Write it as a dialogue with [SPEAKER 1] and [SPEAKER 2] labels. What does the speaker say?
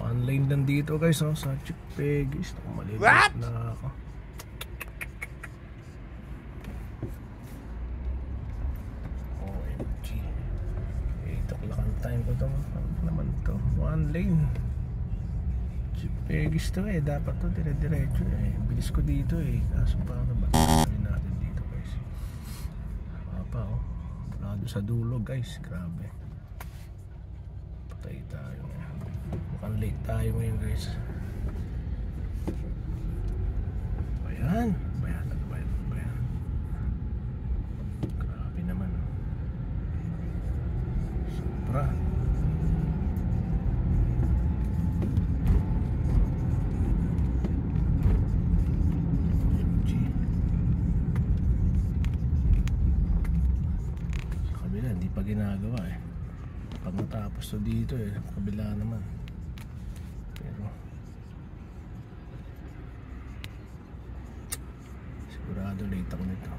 [SPEAKER 1] Online lang dito guys, oh, sa Chipegis. Maliliit na ako. OMG. 8 o'clock ang time ko to. Ano naman to? One lane. Chipegis to eh. Dapat to dire-diretso eh. Bilis ko dito eh. Kaso paano ba gawin natin dito guys? Pa oh. Mula doon sa dulo guys. Grabe. Patay tayo. Mukhang late tayo ngayon guys. Bayan. Bayan. Grabe naman. Sobra. OMG. Sa kabila hindi pa ginagawa eh. Pag matapos to dito eh, kabila naman. Pero sigurado late ako nito.